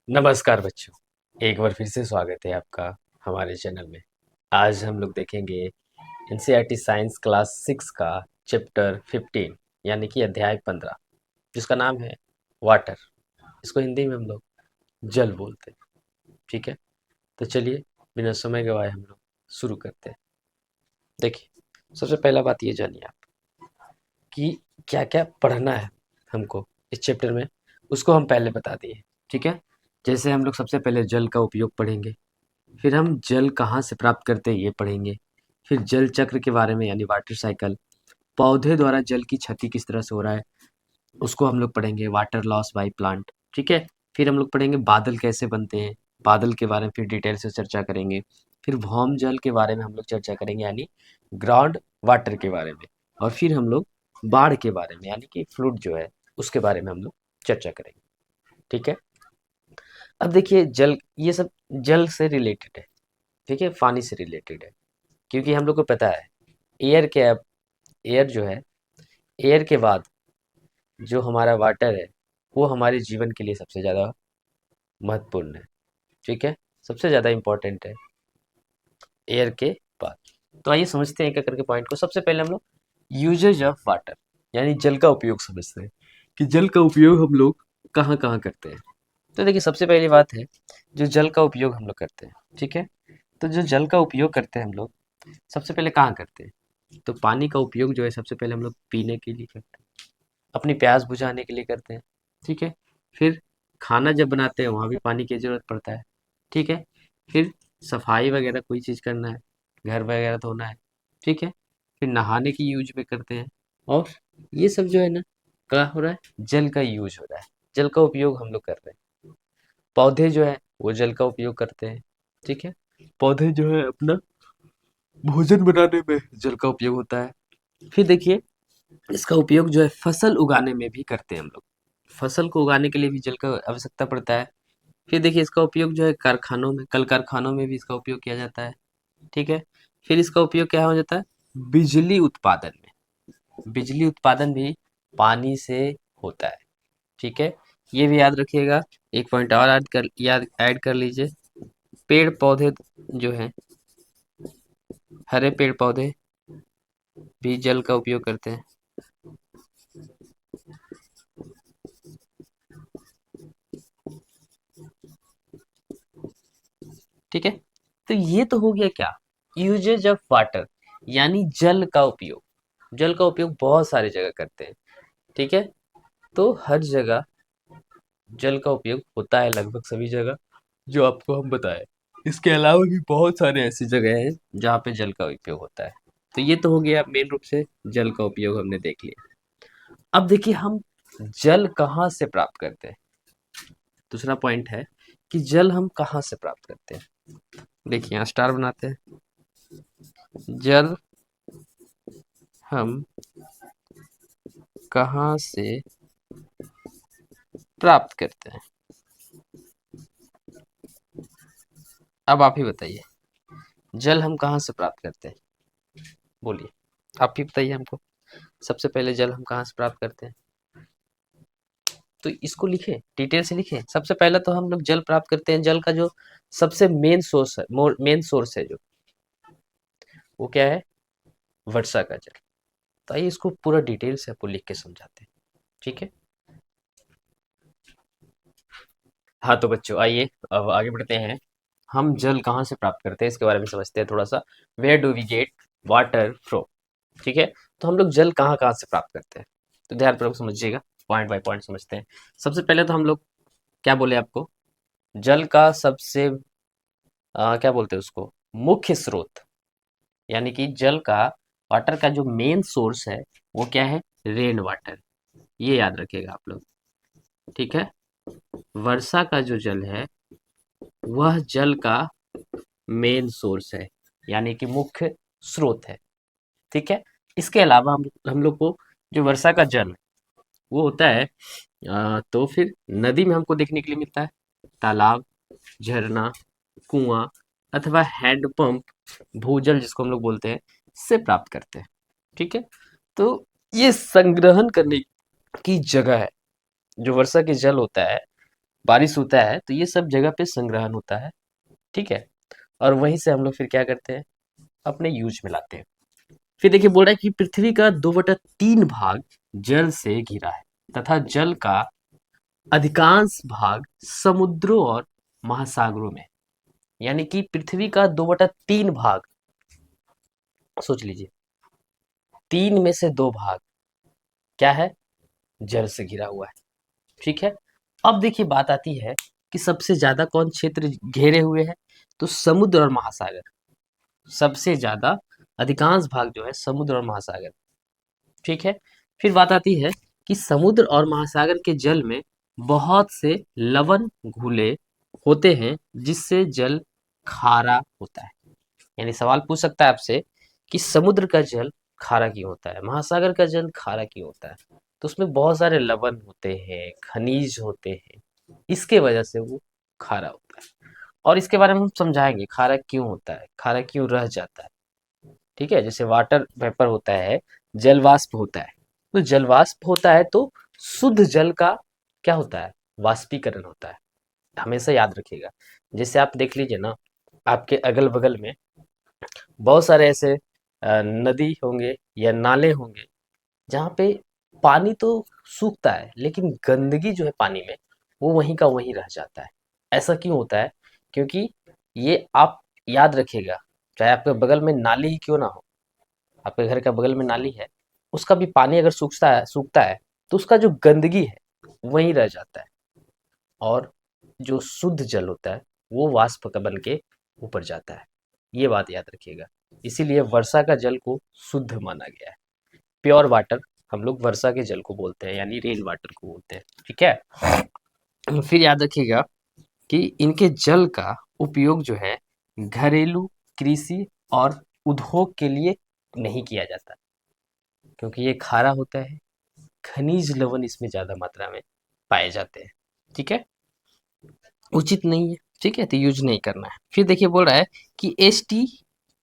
नमस्कार बच्चों, एक बार फिर से स्वागत है आपका हमारे चैनल में। आज हम लोग देखेंगे एनसीईआरटी साइंस क्लास 6 का चैप्टर 15 यानी कि अध्याय 15 जिसका नाम है वाटर। इसको हिंदी में हम लोग जल बोलते हैं। ठीक है, तो चलिए बिना समय गवाए हम लोग शुरू करते हैं। देखिए, सबसे पहला बात ये जानिए आप कि क्या क्या पढ़ना है हमको इस चैप्टर में, उसको हम पहले बता दिए। ठीक है, जैसे हम लोग सबसे पहले जल का उपयोग पढ़ेंगे, फिर हम जल कहाँ से प्राप्त करते हैं ये पढ़ेंगे, फिर जल चक्र के बारे में यानी वाटर साइकिल, पौधे द्वारा जल की क्षति किस तरह से हो रहा है उसको हम लोग पढ़ेंगे, वाटर लॉस बाय प्लांट। ठीक है, फिर हम लोग पढ़ेंगे बादल कैसे बनते हैं, बादल के बारे में फिर डिटेल से चर्चा करेंगे। फिर भौम जल के बारे में हम लोग चर्चा करेंगे यानी ग्राउंड वाटर के बारे में। और फिर हम लोग बाढ़ के बारे में यानी कि फ्लूड जो है उसके बारे में हम लोग चर्चा करेंगे। ठीक है, अब देखिए जल, ये सब जल से रिलेटेड है। ठीक है, पानी से रिलेटेड है, क्योंकि हम लोग को पता है एयर के अब एयर जो है, एयर के बाद जो हमारा वाटर है वो हमारे जीवन के लिए सबसे ज़्यादा महत्वपूर्ण है। ठीक है, सबसे ज़्यादा इम्पोर्टेंट है एयर के बाद। तो आइए समझते हैं एक एक करके पॉइंट को। सबसे पहले हम लोग यूजेज ऑफ वाटर यानी जल का उपयोग समझते हैं कि जल का उपयोग हम लोग कहाँ कहाँ करते हैं। तो देखिए, सबसे पहली बात है जो जल का उपयोग हम लोग करते हैं। ठीक है, तो जो जल का उपयोग करते हैं हम लोग सबसे पहले कहाँ करते हैं, तो पानी का उपयोग जो है सबसे पहले हम लोग पीने के लिए करते हैं, अपनी प्यास बुझाने के लिए करते हैं। ठीक है, फिर खाना जब बनाते हैं वहाँ भी पानी की ज़रूरत पड़ता है। ठीक है, फिर सफाई वगैरह कोई चीज़ करना है, घर वगैरह धोना है। ठीक है, फिर नहाने की यूज में करते हैं। और ये सब जो है ना, क्या हो रहा है, जल का यूज हो रहा है, जल का उपयोग हम लोग कर रहे हैं। पौधे जो है वो जल का उपयोग करते हैं। ठीक है, पौधे जो है अपना भोजन बनाने में जल का उपयोग होता है। फिर देखिए, इसका उपयोग जो है फसल उगाने में भी करते हैं हम लोग। फसल को उगाने के लिए भी जल का आवश्यकता पड़ता है। फिर देखिए, इसका उपयोग जो है कारखानों में, कल कारखानों में भी इसका उपयोग किया जाता है। ठीक है, फिर इसका उपयोग क्या हो जाता है, बिजली उत्पादन में। बिजली उत्पादन भी पानी से होता है। ठीक है, ये भी याद रखिएगा। एक पॉइंट और ऐड कर लीजिए, पेड़ पौधे जो हैं, हरे पेड़ पौधे भी जल का उपयोग करते हैं। ठीक है, तो ये तो हो गया क्या, यूजेज ऑफ वाटर यानी जल का उपयोग। जल का उपयोग बहुत सारी जगह करते हैं। ठीक है, तो हर जगह जल का उपयोग होता है, लगभग सभी जगह जो आपको हम बताए। इसके अलावा भी बहुत सारे ऐसी जगह हैं जहाँ पे जल का उपयोग होता है। तो ये तो हो गया मेन रूप से जल का उपयोग हमने देख लिया। अब देखिए, हम जल कहाँ से प्राप्त करते हैं। दूसरा पॉइंट है कि जल हम कहाँ से प्राप्त करते हैं। देखिए, यहाँ स्टार बनाते हैं। जल हम कहाँ से प्राप्त करते हैं, अब आप ही बताइए, जल हम कहाँ से प्राप्त करते हैं, बोलिए, आप ही बताइए हमको। सबसे पहले जल हम कहाँ से प्राप्त करते हैं, तो इसको लिखें, डिटेल से लिखें। सबसे पहले तो हम लोग जल प्राप्त करते हैं, जल का जो सबसे मेन सोर्स है, मेन सोर्स है जो, वो क्या है, वर्षा का जल। तो आइए इसको पूरा डिटेल से आपको लिख के समझाते हैं। ठीक है, हाँ तो बच्चों आइए अब आगे बढ़ते हैं। हम जल कहाँ से प्राप्त करते हैं इसके बारे में समझते हैं थोड़ा सा। Where do we get water from. ठीक है, तो हम लोग जल कहाँ कहाँ से प्राप्त करते हैं, तो ध्यानपूर्वक समझिएगा, पॉइंट बाय पॉइंट समझते हैं। सबसे पहले तो हम लोग क्या बोले आपको, जल का सबसे क्या बोलते हैं उसको, मुख्य स्रोत, यानी कि जल का, वाटर का जो मेन सोर्स है वो क्या है, रेन वाटर। ये याद रखिएगा आप लोग। ठीक है, वर्षा का जो जल है वह जल का मेन सोर्स है, यानी कि मुख्य स्रोत है। ठीक है, इसके अलावा हम लोग को जो वर्षा का जल वो होता है, तो फिर नदी में हमको देखने के लिए मिलता है, तालाब, झरना, कुआं अथवा हैंडपंप, भूजल जिसको हम लोग बोलते हैं, से प्राप्त करते हैं। ठीक है, तो ये संग्रहण करने की जगह है, जो वर्षा के जल होता है बारिश होता है तो ये सब जगह पे संग्रहण होता है, ठीक है। और वहीं से हम लोग फिर क्या करते हैं, अपने यूज में लाते हैं। फिर देखिए बोल रहा है कि पृथ्वी का 2/3 भाग जल से घिरा है तथा जल का अधिकांश भाग समुद्रों और महासागरों में। यानी कि पृथ्वी का 2/3 भाग, सोच लीजिए, 3 में से 2 भाग क्या है, जल से घिरा हुआ है, ठीक है। अब देखिए बात आती है कि सबसे ज्यादा कौन क्षेत्र घेरे हुए है, तो समुद्र और महासागर। सबसे ज्यादा अधिकांश भाग जो है समुद्र और महासागर, ठीक है। फिर बात आती है कि समुद्र और महासागर के जल में बहुत से लवण घुले होते हैं जिससे जल खारा होता है। यानी सवाल पूछ सकता है आपसे कि समुद्र का जल खारा क्यों होता है, महासागर का जल खारा क्यों होता है, तो उसमें बहुत सारे लवण होते हैं, खनिज होते हैं, इसके वजह से वो खारा होता है। और इसके बारे में हम समझाएंगे खारा क्यों होता है, खारा क्यों रह जाता है, ठीक है। जैसे वाटर वेपर होता है, जल वाष्प होता है, तो जल वाष्प होता है तो शुद्ध जल का क्या होता है, वाष्पीकरण होता है, हमेशा याद रखिएगा। जैसे आप देख लीजिए ना, आपके अगल बगल में बहुत सारे ऐसे नदी होंगे या नाले होंगे जहाँ पे पानी तो सूखता है लेकिन गंदगी जो है पानी में वो वहीं का वहीं रह जाता है। ऐसा क्यों होता है, क्योंकि ये आप याद रखिएगा, चाहे आपके बगल में नाली ही क्यों ना हो, आपके घर का बगल में नाली है, उसका भी पानी अगर सूखता है तो उसका जो गंदगी है वहीं रह जाता है, और जो शुद्ध जल होता है वो वाष्प का बन के ऊपर जाता है। ये बात याद रखिएगा। इसीलिए वर्षा का जल को शुद्ध माना गया है। प्योर वाटर हम लोग वर्षा के जल को बोलते हैं, यानी रेन वाटर को बोलते हैं, ठीक है। फिर याद रखिएगा कि इनके जल का उपयोग जो है घरेलू, कृषि और उद्योग के लिए नहीं किया जाता, क्योंकि ये खारा होता है, खनिज लवण इसमें ज्यादा मात्रा में पाए जाते हैं, ठीक है, उचित नहीं है, ठीक है, तो यूज नहीं करना है। फिर देखिए बोल रहा है कि एस टी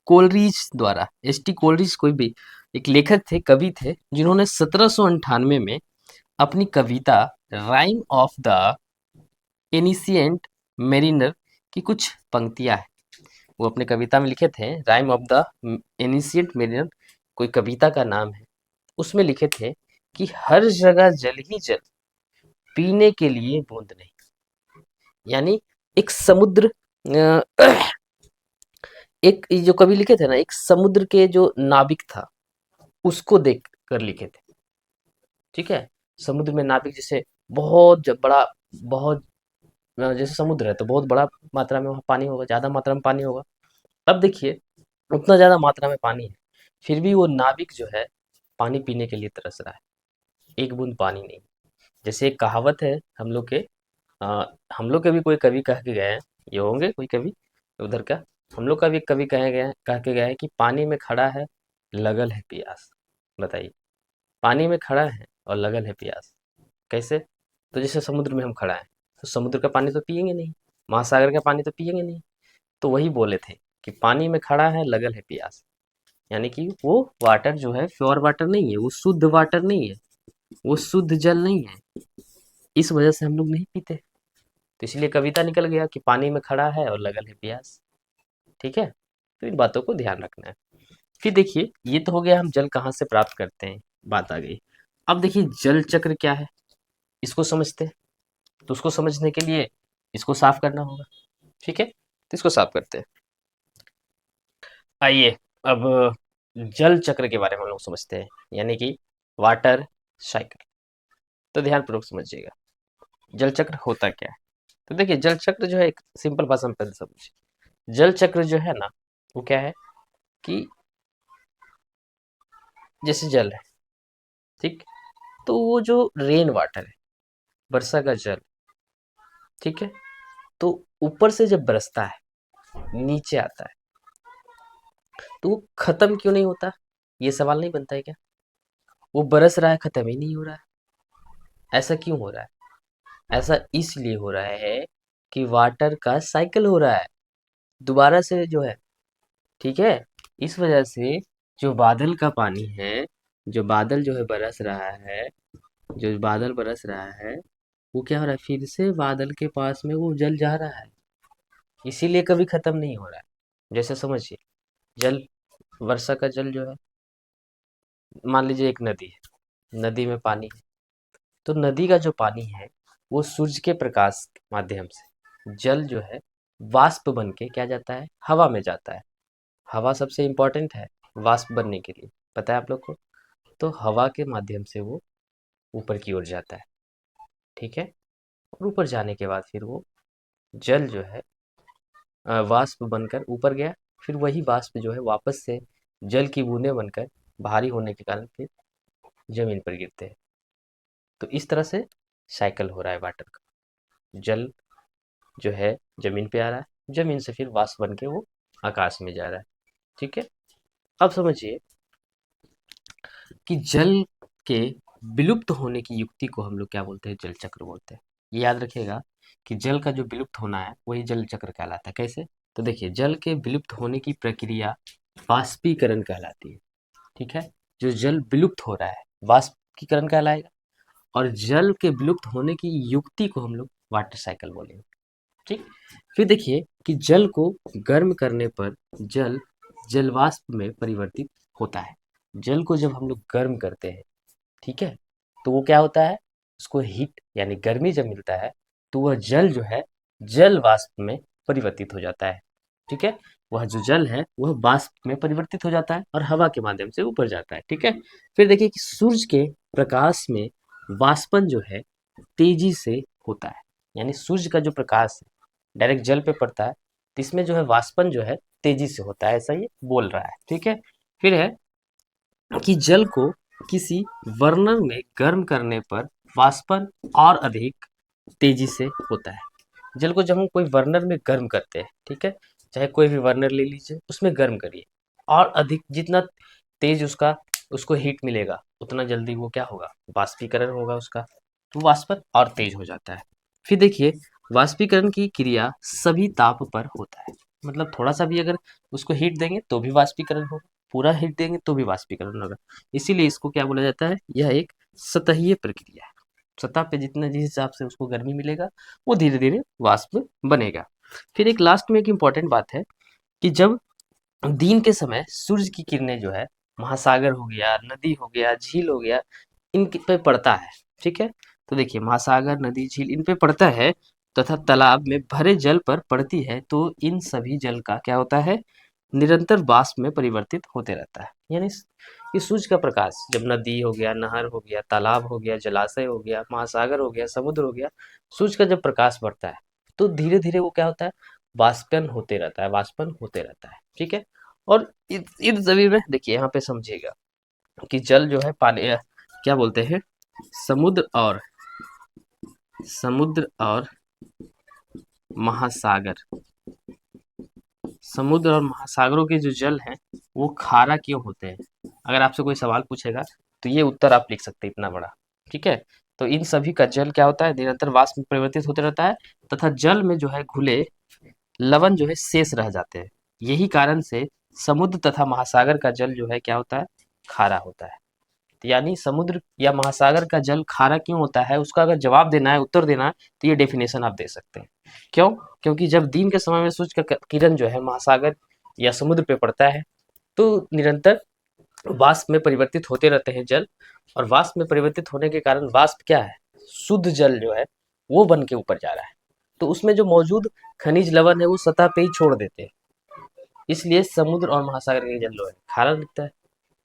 कोलरिज द्वारा, एस टी कोलरिज कोई भी एक लेखक थे, कवि थे, जिन्होंने 1798 में अपनी कविता rime of the ancient mariner की कुछ पंक्तियां हैं, वो अपने कविता में लिखे थे, rhyme of the ancient mariner कोई कविता का नाम है, उसमें लिखे थे कि हर जगह जल ही जल, पीने के लिए बूंद नहीं। यानी एक समुद्र एक जो कवि लिखे थे ना, एक समुद्र के जो नाविक था उसको देख कर लिखे थे, ठीक है। समुद्र में नाविक जैसे बहुत बड़ा, बहुत जैसे समुद्र है तो बहुत बड़ा मात्रा में वहाँ पानी होगा, ज्यादा मात्रा में पानी होगा। अब देखिए उतना ज्यादा मात्रा में पानी है, फिर भी वो नाविक जो है पानी पीने के लिए तरस रहा है, एक बूंद पानी नहीं। जैसे एक कहावत है हम लोग के, हम लोग के भी कोई कवि कह के गए हैं, ये होंगे कोई कवि उधर का, हम लोग का भी कवि कह के गए हैं कि पानी में खड़ा है लगल है प्यास। बताइए, पानी में खड़ा है और लगल है प्यास, कैसे, तो जैसे समुद्र में हम खड़ा है तो समुद्र का पानी तो पिएंगे नहीं, महासागर का पानी तो पिएंगे नहीं, तो वही बोले थे कि पानी में खड़ा है लगल है प्यास। यानी कि वो वाटर जो है प्योर वाटर नहीं है, वो शुद्ध वाटर नहीं है, वो शुद्ध जल नहीं है, इस वजह से हम लोग नहीं पीते। तो इसलिए कविता निकल गया कि पानी में खड़ा है और लगल है प्यास, ठीक है। तो इन बातों को ध्यान रखना है। फिर देखिए ये तो हो गया हम जल कहाँ से प्राप्त करते हैं, बात आ गई। अब देखिए जल चक्र क्या है, इसको समझते हैं। तो उसको समझने के लिए इसको साफ करना होगा, ठीक है, तो इसको साफ करते हैं। आइए अब जल चक्र के बारे में हम लोग समझते हैं, यानी कि वाटर साइकिल। तो ध्यानपूर्वक समझिएगा जल चक्र होता क्या है। तो देखिए जल चक्र जो है एक सिंपल भाषा में पहले समझिए। जल चक्र जो है ना वो क्या है कि जैसे जल है, ठीक, तो वो जो रेन वाटर है, वर्षा का जल, ठीक है, तो ऊपर से जब बरसता है नीचे आता है तो वो खत्म क्यों नहीं होता, ये सवाल नहीं बनता है क्या, वो बरस रहा है खत्म ही नहीं हो रहा है, ऐसा क्यों हो रहा है, ऐसा इसलिए हो रहा है कि वाटर का साइकिल हो रहा है दोबारा से जो है, ठीक है। इस वजह से जो बादल का पानी है, जो बादल जो है बरस रहा है, जो बादल बरस रहा है वो क्या हो रहा है, फिर से बादल के पास में वो जल जा रहा है, इसीलिए कभी खत्म नहीं हो रहा है। जैसे समझिए, जल, वर्षा का जल जो है, मान लीजिए एक नदी है, नदी में पानी है, तो नदी का जो पानी है वो सूरज के प्रकाश के माध्यम से जल जो है वाष्प बन के क्या जाता है, हवा में जाता है। हवा सबसे इम्पोर्टेंट है वाष्प बनने के लिए, पता है आप लोग को। तो हवा के माध्यम से वो ऊपर की ओर जाता है, ठीक है। और ऊपर जाने के बाद फिर वो जल जो है वाष्प बनकर ऊपर गया, फिर वही वाष्प जो है वापस से जल की बूंदें बनकर भारी होने के कारण फिर जमीन पर गिरते हैं। तो इस तरह से साइकिल हो रहा है वाटर का। जल जो है जमीन पे आ रहा है, जमीन से फिर वाष्प बन के वो आकाश में जा रहा है, ठीक है। अब समझिए कि जल के विलुप्त होने की युक्ति को हम लोग क्या बोलते हैं, जल चक्र बोलते हैं। ये याद रखिएगा कि जल का जो विलुप्त होना है वही जल चक्र कहलाता है। कैसे? तो देखिए, जल के विलुप्त होने की प्रक्रिया वाष्पीकरण कहलाती है, ठीक है। जो जल विलुप्त हो रहा है वाष्पीकरण कहलाएगा, और जल के विलुप्त होने की युक्ति को हम लोग वाटर साइकिल बोलेंगे, ठीक। फिर देखिए कि जल को गर्म करने पर जल जलवाष्प में परिवर्तित होता है। जल को जब हम लोग गर्म करते हैं, ठीक है, तो वो क्या होता है, उसको हीट यानी गर्मी जब मिलता है तो वह जल जो है जल वाष्प में परिवर्तित हो जाता है, ठीक है। वह जो जल है वह वाष्प में परिवर्तित हो जाता है और हवा के माध्यम से ऊपर जाता है, ठीक है। फिर देखिए कि सूरज के प्रकाश में वाष्पन जो है तेजी से होता है, यानी सूरज का जो प्रकाश है डायरेक्ट जल पे पड़ता है, तो इसमें जो है वाष्पन जो है तेजी से होता है, ऐसा ये बोल रहा है, ठीक है। फिर है कि जल को किसी बर्नर में गर्म करने पर वाष्पन और अधिक तेजी से होता है। जल को जब हम कोई बर्नर में गर्म करते हैं, ठीक है, चाहे कोई भी बर्नर ले लीजिए, उसमें गर्म करिए, और अधिक जितना तेज उसका उसको हीट मिलेगा उतना जल्दी वो क्या होगा, वाष्पीकरण होगा उसका, तो वाष्पन और तेज हो जाता है। फिर देखिए, वाष्पीकरण की क्रिया सभी ताप पर होता है, मतलब थोड़ा सा भी अगर उसको हीट देंगे तो भी वाष्पीकरण होगा, पूरा हीट देंगे तो भी वाष्पीकरण होगा। इसीलिए इसको क्या बोला जाता है, यह एक सतहीय प्रक्रिया है। सतह पे जितना जिस हिसाब से उसको गर्मी मिलेगा वो धीरे धीरे वाष्प बनेगा। फिर एक लास्ट में एक इम्पॉर्टेंट बात है कि जब दिन के समय सूरज की किरणें जो है महासागर हो गया, नदी हो गया, झील हो गया, इन पे पड़ता है, ठीक है। तो देखिए, महासागर, नदी, झील इन पे पड़ता है तथा तालाब में भरे जल पर पड़ती है, तो इन सभी जल का क्या होता है, निरंतर वाष्प में परिवर्तित होते रहता है। यानी ये सूरज का प्रकाश जब नदी हो गया, नहर हो गया, तालाब हो गया, जलाशय हो गया, महासागर हो गया, समुद्र हो गया, सूरज का जब प्रकाश बढ़ता है तो धीरे धीरे वो क्या होता है, वाष्पन होते रहता है, वाष्पन होते रहता है, ठीक है। और इन सभी में देखिए, यहाँ पे समझिएगा कि जल जो है पानी क्या बोलते हैं, समुद्र और समुद्र और महासागर, समुद्र और महासागरों के जो जल हैं वो खारा क्यों होते हैं, अगर आपसे कोई सवाल पूछेगा तो ये उत्तर आप लिख सकते हैं इतना बड़ा, ठीक है। तो इन सभी का जल क्या होता है, निरंतर वाष्प में परिवर्तित होते रहता है, तथा जल में जो है घुले लवण जो है शेष रह जाते हैं। यही कारण से समुद्र तथा महासागर का जल जो है क्या होता है, खारा होता है। यानी समुद्र या महासागर का जल खारा क्यों होता है, उसका अगर जवाब देना है, उत्तर देना है, तो ये डेफिनेशन आप दे सकते हैं। क्यों? क्योंकि जब दिन के समय में सूरज का किरण जो है महासागर या समुद्र पे पड़ता है तो निरंतर वाष्प में परिवर्तित होते रहते हैं जल, और वाष्प में परिवर्तित होने के कारण वाष्प क्या है, शुद्ध जल जो है वो बन के ऊपर जा रहा है, तो उसमें जो मौजूद खनिज लवण है वो सतह पे ही छोड़ देते हैं, इसलिए समुद्र और महासागर का जल जो है खारा दिखता है,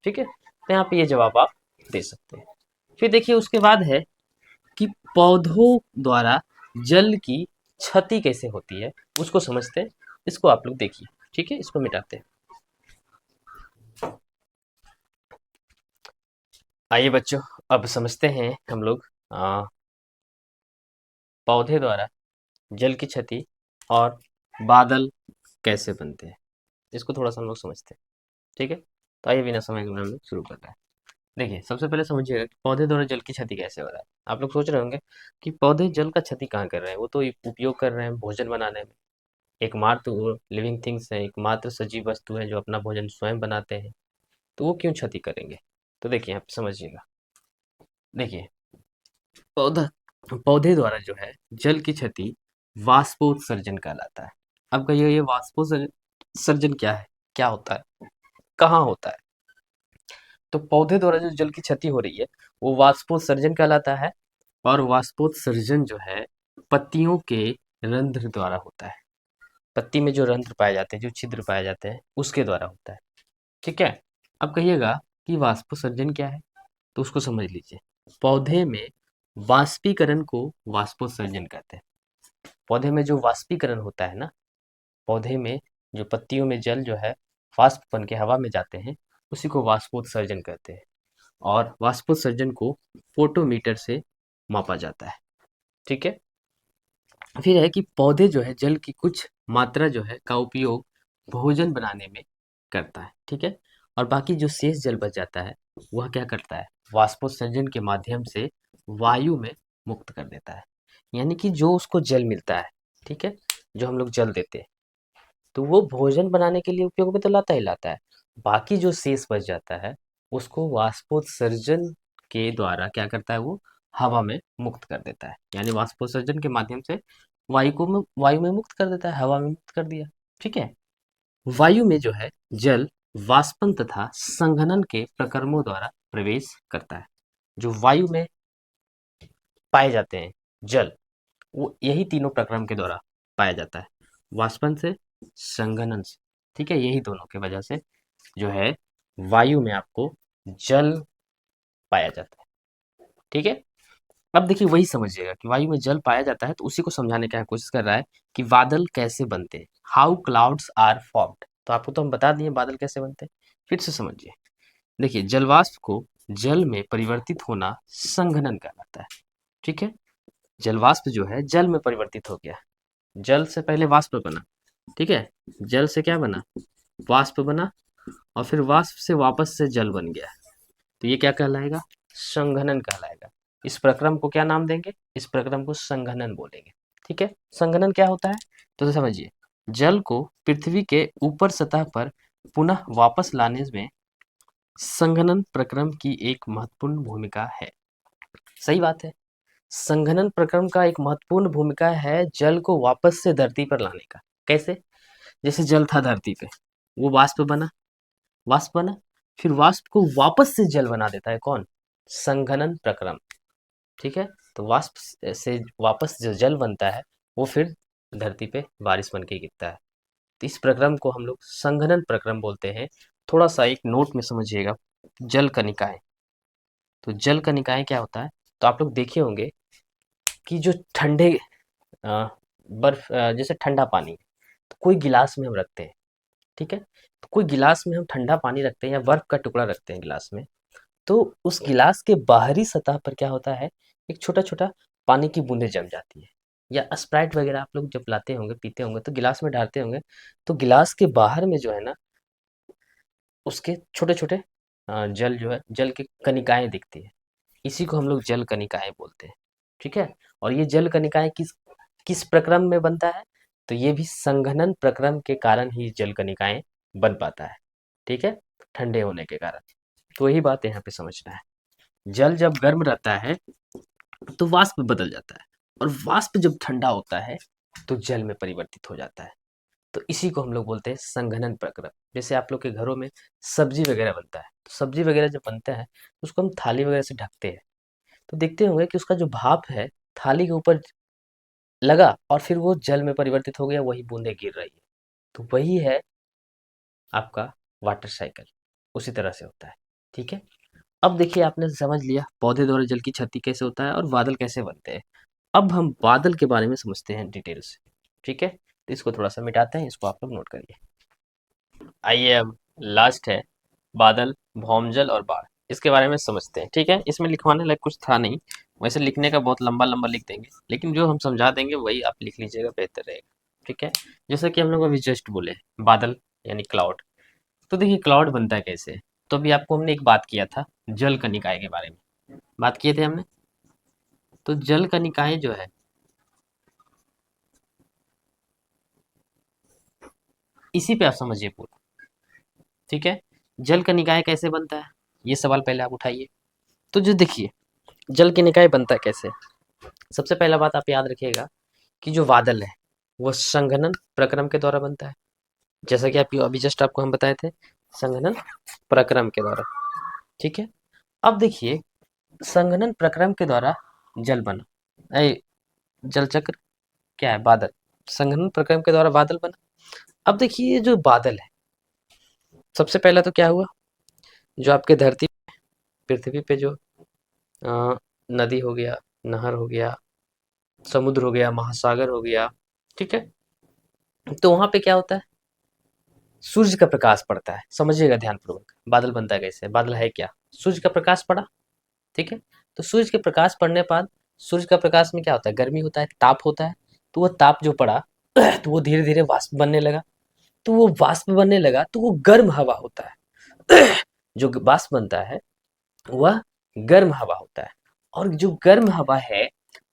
ठीक है। तो यहाँ पे ये जवाब आप दे सकते हैं। फिर देखिए उसके बाद है कि पौधों द्वारा जल की क्षति कैसे होती है, उसको समझते हैं। इसको आप लोग देखिए, ठीक है, इसको मिटाते हैं। आइए बच्चों, अब समझते हैं हम लोग पौधे द्वारा जल की क्षति और बादल कैसे बनते हैं, इसको थोड़ा सा हम लोग समझते हैं, ठीक है। तो आइए बिना समय के हम लोग शुरू कर रहे हैं। देखिए, सबसे पहले समझिएगा कि पौधे द्वारा जल की क्षति कैसे हो रहा है। आप लोग सोच रहे होंगे कि पौधे जल का क्षति कहाँ कर रहे हैं, वो तो उपयोग कर रहे हैं भोजन बनाने में, एकमात्र लिविंग थिंग्स है, एकमात्र सजीव वस्तु है जो अपना भोजन स्वयं बनाते हैं, तो वो क्यों क्षति करेंगे। तो देखिए आप समझिएगा, देखिए पौधा पौधे द्वारा जो है जल की क्षति वाष्पोत्सर्जन कहलाता है। अब कहिए ये वाष्पोत्सर्जन क्या है, क्या होता है, कहाँ होता है? तो पौधे द्वारा जो जल की क्षति हो रही है वो वाष्पोत्सर्जन कहलाता है। और वाष्पोत्सर्जन जो है पत्तियों के रंध्र द्वारा होता है। पत्ती में जो रंध्र पाए जाते हैं, जो छिद्र पाए जाते हैं, उसके द्वारा होता है। ठीक है। अब कहिएगा कि वाष्पोत्सर्जन क्या है, तो उसको समझ लीजिए। पौधे में वाष्पीकरण को वाष्पोत्सर्जन कहते हैं। पौधे में जो वाष्पीकरण होता है ना, पौधे में जो पत्तियों में जल जो है वाष्प बन के हवा में जाते हैं, उसी को वाष्पोत्सर्जन कहते हैं। और वाष्पोत्सर्जन को फोटोमीटर से मापा जाता है। ठीक है। फिर है कि पौधे जो है जल की कुछ मात्रा जो है का उपयोग भोजन बनाने में करता है। ठीक है। और बाकी जो शेष जल बच जाता है वह क्या करता है, वाष्पोत्सर्जन के माध्यम से वायु में मुक्त कर देता है। यानी कि जो उसको जल मिलता है, ठीक है, जो हम लोग जल देते हैं, तो वो भोजन बनाने के लिए उपयोग में तो लाता ही लाता है। बाकी जो शेष बच जाता है उसको वाष्पोत्सर्जन के द्वारा क्या करता है, वो हवा में मुक्त कर देता है। यानी वाष्पोत्सर्जन के माध्यम से वायु में मुक्त कर देता है, हवा में मुक्त कर दिया। ठीक है। वायु में जो है जल वाष्पन तथा संघनन के प्रक्रमों द्वारा प्रवेश करता है। जो वायु में पाए जाते हैं जल, वो यही तीनों प्रक्रम के द्वारा पाया जाता है। वाष्पन से, संघनन से। ठीक है। यही दोनों की वजह से जो है वायु में आपको जल पाया जाता है। ठीक है। अब देखिए वही समझिएगा कि वायु में जल पाया जाता है, तो उसी को समझाने की कोशिश कर रहा है कि बादल कैसे बनते हैं, हाउ क्लाउड्स आर फॉर्म्ड। तो आपको तो हम बता दिए बादल कैसे बनते हैं, फिर से समझिए। देखिए जलवाष्प को जल में परिवर्तित होना संघनन कहलाता है। ठीक है। जलवाष्प जो है जल में परिवर्तित हो गया। जल से पहले वाष्प बना, ठीक है, जल से क्या बना, वाष्प बना, और फिर वाष्प से वापस से जल बन गया। तो ये क्या कहलाएगा, संघनन कहलाएगा। इस प्रक्रम को क्या नाम देंगे, इस प्रक्रम को संघनन बोलेंगे। ठीक है। संघनन क्या होता है, तो समझिए, जल को पृथ्वी के ऊपर सतह पर पुनः वापस लाने में संघनन प्रक्रम की एक महत्वपूर्ण भूमिका है। सही बात है। संघनन प्रक्रम का एक महत्वपूर्ण भूमिका है जल को वापस से धरती पर लाने का। कैसे, जैसे जल था धरती पे, वो वाष्प बना, वाष्प बना, फिर वाष्प को वापस से जल बना देता है कौन, संघनन प्रक्रम। ठीक है। तो वाष्प से वापस जो जल बनता है वो फिर धरती पे बारिश बन के गिरता है। तो इस प्रक्रम को हम लोग संघनन प्रक्रम बोलते हैं। थोड़ा सा एक नोट में समझिएगा, जल कनिकाएं। तो जल कनिकाएं क्या होता है, तो आप लोग देखे होंगे कि जो ठंडे अ, बर्फ जैसे ठंडा पानी तो कोई गिलास में हम रखते हैं। ठीक है। तो कोई गिलास में हम ठंडा पानी रखते हैं या बर्फ का टुकड़ा रखते हैं गिलास में, तो उस गिलास के बाहरी सतह पर क्या होता है, एक छोटा छोटा पानी की बूंदें जम जाती है। या स्प्राइट वगैरह आप लोग जब लाते होंगे, पीते होंगे, तो गिलास में डालते होंगे, तो गिलास के बाहर में जो है ना, उसके छोटे छोटे जल जो है, जल की कनिकाएं दिखती है। इसी को हम लोग जल कनिकाएं बोलते हैं। ठीक है। और ये जल कनिकाएं किस किस प्रक्रम में बनता है, तो ये भी संघनन प्रक्रम के कारण ही जल कनिकाएं बन पाता है। ठीक है। ठंडे होने के कारण। तो वही बात यहाँ पे समझना है। जल जब गर्म रहता है तो वाष्प बदल जाता है, और वाष्प जब ठंडा होता है तो जल में परिवर्तित हो जाता है। तो इसी को हम लोग बोलते हैं संघनन प्रक्रम। जैसे आप लोग के घरों में सब्जी वगैरह बनता है, तो सब्जी वगैरह जब बनता है तो उसको हम थाली वगैरह से ढकते हैं, तो देखते होंगे कि उसका जो भाप है थाली के ऊपर लगा और फिर वो जल में परिवर्तित हो गया, वही बूंदें गिर रही है। तो वही है आपका वाटर साइकिल, उसी तरह से होता है। ठीक है। अब देखिए आपने समझ लिया पौधे द्वारा जल की क्षति कैसे होता है और बादल कैसे बनते हैं। अब हम बादल के बारे में समझते हैं डिटेल से। ठीक है। तो इसको थोड़ा सा मिटाते हैं, इसको आप लोग नोट करिए। आइए अब लास्ट है बादल, भौमजल और बाढ़। इसके बारे में समझते हैं। ठीक है। इसमें लिखवाने लायक कुछ था नहीं, वैसे लिखने का बहुत लंबा लंबा लिख देंगे, लेकिन जो हम समझा देंगे वही आप लिख लीजिएगा, बेहतर रहेगा। ठीक है। जैसा कि हम लोग अभी जस्ट बोले, बादल यानी क्लाउड। तो देखिए क्लाउड बनता है कैसे। तो अभी आपको हमने एक बात किया था जल कनिकाय के बारे में, बात किए थे हमने। तो जल कनिकाएं जो है, इसी पे आप समझिए पूरा। ठीक है। जल का निकाय कैसे बनता है, ये सवाल पहले आप उठाइए। तो जो देखिए जल की निकाय बनता है कैसे, सबसे पहला बात आप याद रखिएगा कि जो बादल है वो संघनन प्रक्रम के द्वारा बनता है, जैसा कि आप अभी जस्ट आपको हम बताए थे, संघनन प्रक्रम के द्वारा। ठीक है, अब देखिए संघनन प्रक्रम के द्वारा जल बना, जल चक्र क्या है, बादल, संघनन प्रक्रम के द्वारा बादल बना। अब देखिए ये जो बादल है, सबसे पहला तो क्या हुआ, जो आपके धरती पृथ्वी पे जो अ, नदी हो गया, नहर हो गया, समुद्र हो गया, महासागर हो गया, ठीक है, तो वहां पे क्या होता है, सूर्य का प्रकाश पड़ता है। समझिएगा ध्यानपूर्वक, बादल बनता है कैसे, बादल है क्या, सूर्य का प्रकाश पड़ा, ठीक है, तो सूर्य के प्रकाश पड़ने के बाद सूर्य का प्रकाश में क्या होता है, गर्मी होता है, ताप होता है, तो वो ताप जो पड़ा तो वो धीरे धीरे वाष्प बनने लगा, तो वो वाष्प बनने लगा तो वो गर्म हवा होता है जो वाष्प बनता है वह गर्म हवा होता है, और जो गर्म हवा है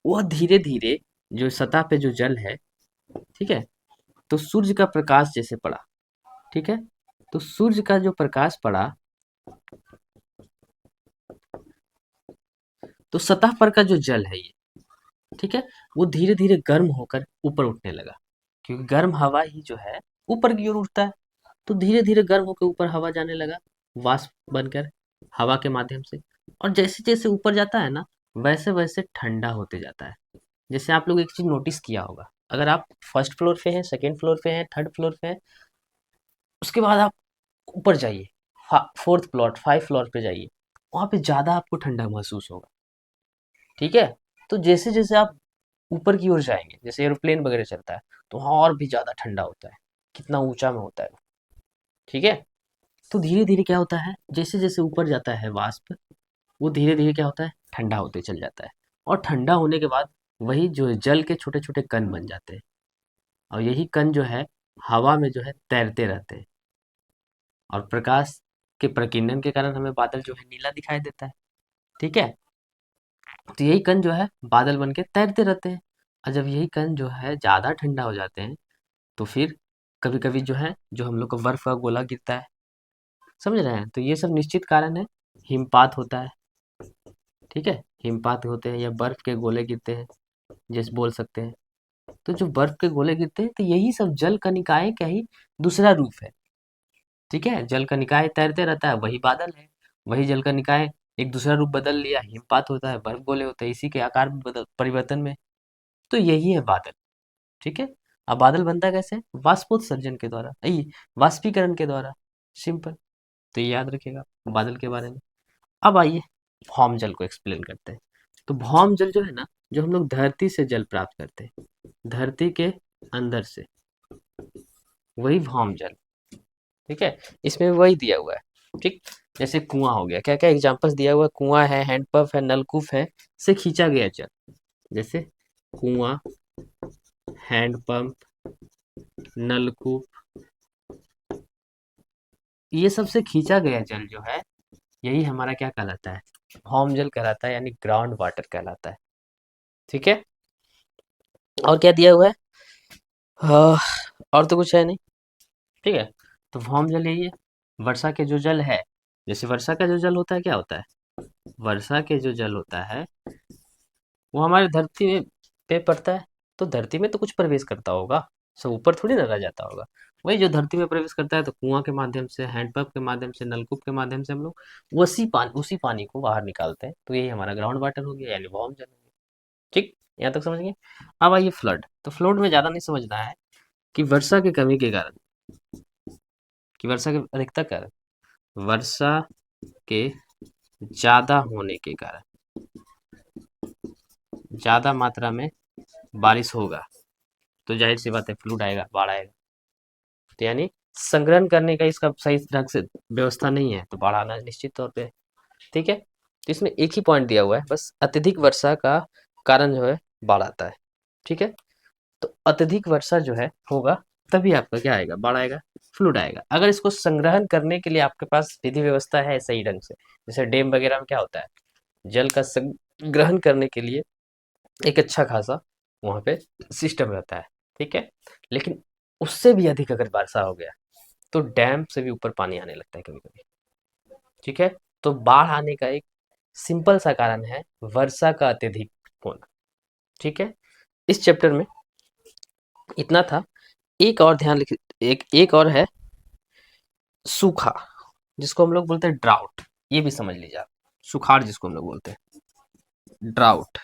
वह धीरे धीरे जो सतह पे जो जल है, ठीक है, तो सूर्य का प्रकाश जैसे पड़ा, ठीक है, तो सूर्य का जो प्रकाश पड़ा तो सतह पर का जो जल है ये, ठीक है, वो धीरे धीरे गर्म होकर ऊपर उठने लगा, क्योंकि गर्म हवा ही जो है ऊपर की ओर उठता है, तो धीरे धीरे गर्म होकर ऊपर हवा जाने लगा, वाष्प बनकर हवा के माध्यम से, और जैसे जैसे ऊपर जाता है ना वैसे वैसे ठंडा होते जाता है। जैसे आप लोग एक चीज नोटिस किया होगा, अगर आप फर्स्ट फ्लोर पे हैं, सेकंड फ्लोर पे हैं, थर्ड फ्लोर पे हैं, उसके बाद आप ऊपर जाइए, फोर्थ फ्लोर, फाइव फ्लोर पे जाइए, वहां पे ज्यादा आपको ठंडा महसूस होगा, ठीक है, तो जैसे जैसे आप ऊपर की ओर जाएंगे, जैसे एरोप्लेन वगैरह चलता है, तो वहाँ और भी ज़्यादा ठंडा होता है, कितना ऊंचा में होता है वो, ठीक है, तो धीरे धीरे क्या होता है, जैसे जैसे ऊपर जाता है वाष्प, वो धीरे धीरे क्या होता है, ठंडा होते चल जाता है, और ठंडा होने के बाद वही जो है जल के छोटे छोटे कण बन जाते हैं, और यही कण जो है हवा में जो है तैरते रहते हैं, और प्रकाश के प्रकीर्णन के कारण हमें बादल जो है नीला दिखाई देता है, ठीक है, तो यही कण जो है बादल बन के तैरते रहते हैं, और जब यही कण जो है ज़्यादा ठंडा हो जाते हैं तो फिर कभी-कभी जो है, जो हम लोग का बर्फ का गोला गिरता है, समझ रहे हैं? तो ये सब निश्चित कारण है, हिमपात होता है, ठीक है? हिमपात होते हैं या बर्फ के गोले गिरते हैं, जैसे बोल सकते हैं। तो जो बर्फ के गोले गिरते हैं, तो यही सब जल कणिकाएँ का ही दूसरा रूप है, ठीक है? जल कणिकाएँ तैरते रहता है, वही बादल है। वही जल कणिकाएँ एक दूसरा रूप बदल लिया, हिमपात होता है, बर्फ गोले होते हैं, इसी के आकार में परिवर्तन में। तो यही है बादल, ठीक है। अब बादल बनता कैसे, वाष्पोत्सर्जन के द्वारा, वाष्पीकरण के द्वारा, सिंपल। तो ये याद रखिएगा बादल के बारे में। अब आइए भौम जल को एक्सप्लेन करते हैं। तो भौम जल जो है ना, जो हम लोग धरती से जल प्राप्त करते हैं, धरती के अंदर से, वही भौम जल, ठीक है, इसमें वही दिया हुआ है, ठीक, जैसे कुआं हो गया, क्या क्या एग्जांपल्स दिया हुआ है, कुआं है, हैंडपंप है, नलकूप है, से खींचा गया जल, जैसे कुआं, हैंडपंप, नलकूप, ये सबसे खींचा गया जल जो है, यही हमारा क्या कहलाता है, भौम जल कहलाता है, यानी ग्राउंड वाटर कहलाता है, ठीक है। और क्या दिया हुआ है, हाँ, और तो कुछ है नहीं, ठीक है, तो भौम जल यही है। वर्षा के जो जल है, जैसे वर्षा का जो जल होता है क्या होता है, वर्षा के जो जल होता है वो हमारे धरती में पे पड़ता है, तो धरती में तो कुछ प्रवेश करता होगा, सब ऊपर थोड़ी ना रह जाता होगा, वही जो धरती में प्रवेश करता है, तो कुआं के माध्यम से, हैंडपंप के माध्यम से, नलकूप के माध्यम से हम लोग उसी पानी को बाहर निकालते हैं, तो यही हमारा ग्राउंड वाटर हो गया, यानी भौम जल हो गया, ठीक, यहाँ तक समझ गए। अब आइए फ्लड, तो फ्लड में ज़्यादा नहीं समझना है कि वर्षा की कमी के कारण, कि वर्षा के अधिकता कारण, वर्षा के ज़्यादा होने के कारण, ज़्यादा मात्रा में बारिश होगा, तो जाहिर सी बात है फ्लूड आएगा, बाढ़ आएगा, तो यानी संग्रहण करने का इसका सही ढंग से व्यवस्था नहीं है, तो बाढ़ आना निश्चित तौर पे है, ठीक है। तो इसमें एक ही पॉइंट दिया हुआ है, बस अत्यधिक वर्षा का कारण जो है बाढ़ आता है, ठीक है, तो अत्यधिक वर्षा जो है होगा तभी आपका क्या आएगा, बाढ़ आएगा, फ्लूड आएगा। अगर इसको संग्रहण करने के लिए आपके पास विधि व्यवस्था है सही ढंग से, जैसे डैम वगैरह में क्या होता है, जल का संग्रहण करने के लिए एक अच्छा खासा वहाँ पे सिस्टम रहता है, ठीक है, लेकिन उससे भी अधिक अगर वर्षा हो गया तो डैम से भी ऊपर पानी आने लगता है कभी कभी, ठीक है, तो बाढ़ आने का एक सिंपल सा कारण है वर्षा का अत्यधिक होना, ठीक है, इस चैप्टर में इतना था। एक और ध्यान लिख, एक और है सूखा, जिसको हम लोग बोलते हैं ड्राउट। ये भी समझ लीजिए आप, सुखाड़ जिसको हम लोग बोलते हैं ड्राउट।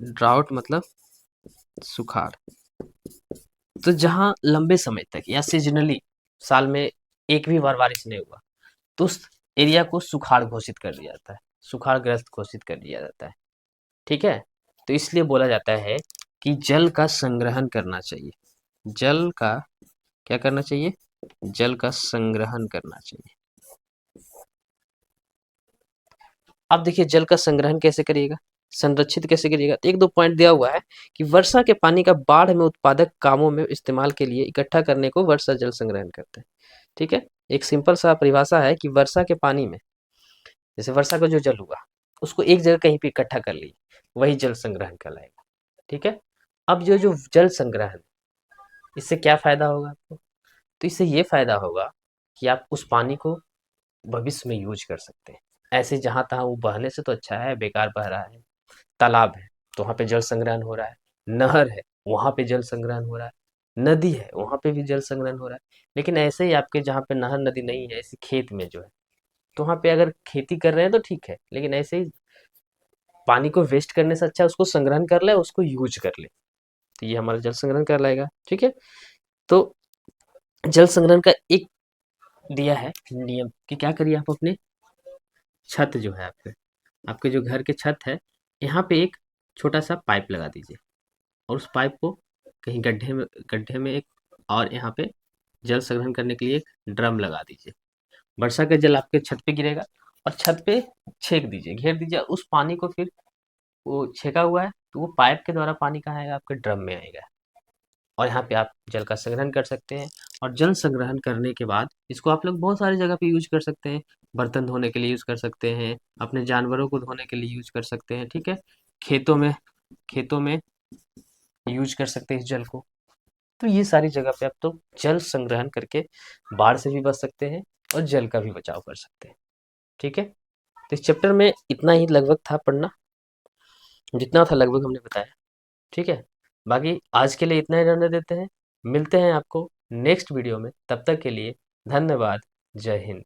ड्राउट मतलब सुखाड़। तो जहाँ लंबे समय तक या सीजनली साल में एक भी बार बारिश नहीं हुआ, तो उस एरिया को सुखाड़ घोषित कर दिया जाता है, सुखाड़ग्रस्त घोषित कर दिया जाता है। ठीक है, तो इसलिए बोला जाता है कि जल का संग्रहण करना चाहिए। जल का क्या करना चाहिए? जल का संग्रहण करना चाहिए। अब देखिए जल का संग्रहण कैसे करिएगा, संरक्षित कैसे करिएगा। तो एक दो पॉइंट दिया हुआ है कि वर्षा के पानी का बाढ़ में उत्पादक कामों में इस्तेमाल के लिए इकट्ठा करने को वर्षा जल संग्रहण करते हैं। ठीक है, एक सिंपल सा परिभाषा है कि वर्षा के पानी में, जैसे वर्षा का जो जल हुआ उसको एक जगह कहीं पे इकट्ठा कर लिए, वही जल संग्रहण कहलाएगा। ठीक है, अब जो जो जल संग्रहण, इससे क्या फायदा होगा आपको? तो इससे ये फायदा होगा कि आप उस पानी को भविष्य में यूज कर सकते हैं। ऐसे जहाँ तहाँ वो बहने से तो अच्छा है, बेकार बह रहा है। तालाब है तो वहाँ पे जल संग्रहण हो रहा है, नहर है वहाँ पे जल संग्रहण हो रहा है, नदी है वहाँ पे भी जल संग्रहण हो रहा है। लेकिन ऐसे ही आपके जहाँ पे नहर नदी नहीं है, ऐसे खेत में जो है, तो वहाँ पे अगर खेती कर रहे हैं तो ठीक है, लेकिन ऐसे ही पानी को वेस्ट करने से अच्छा उसको संग्रहण कर ले, उसको यूज कर ले, तो ये हमारा जल संग्रहण कहलाएगा। ठीक है, तो जल संग्रहण का एक दिया है नियम कि क्या करिए आप अपने छत जो है, आपके आपके जो घर के छत है, यहाँ पे एक छोटा सा पाइप लगा दीजिए, और उस पाइप को कहीं गड्ढे में एक, और यहाँ पे जल संग्रहण करने के लिए एक ड्रम लगा दीजिए। वर्षा का जल आपके छत पे गिरेगा, और छत पे छेक दीजिए, घेर दीजिए उस पानी को। फिर वो छेका हुआ है तो वो पाइप के द्वारा पानी कहाँ आएगा? आपके ड्रम में आएगा, और यहाँ पे आप जल का संग्रहण कर सकते हैं। और जल संग्रहण करने के बाद इसको आप लोग बहुत सारी जगह पे यूज कर सकते हैं। बर्तन धोने के लिए यूज कर सकते हैं, अपने जानवरों को धोने के लिए यूज कर सकते हैं। ठीक है, खेतों में यूज कर सकते हैं इस जल को। तो ये सारी जगह पे आप तो जल संग्रहण करके बाढ़ से भी बच सकते हैं और जल का भी बचाव कर सकते हैं। ठीक है, तो इस चैप्टर में इतना ही लगभग था पढ़ना, जितना था लगभग हमने बताया। ठीक है, बाकी आज के लिए इतना ही रहने देते हैं। मिलते हैं आपको नेक्स्ट वीडियो में, तब तक के लिए धन्यवाद। जय हिंद।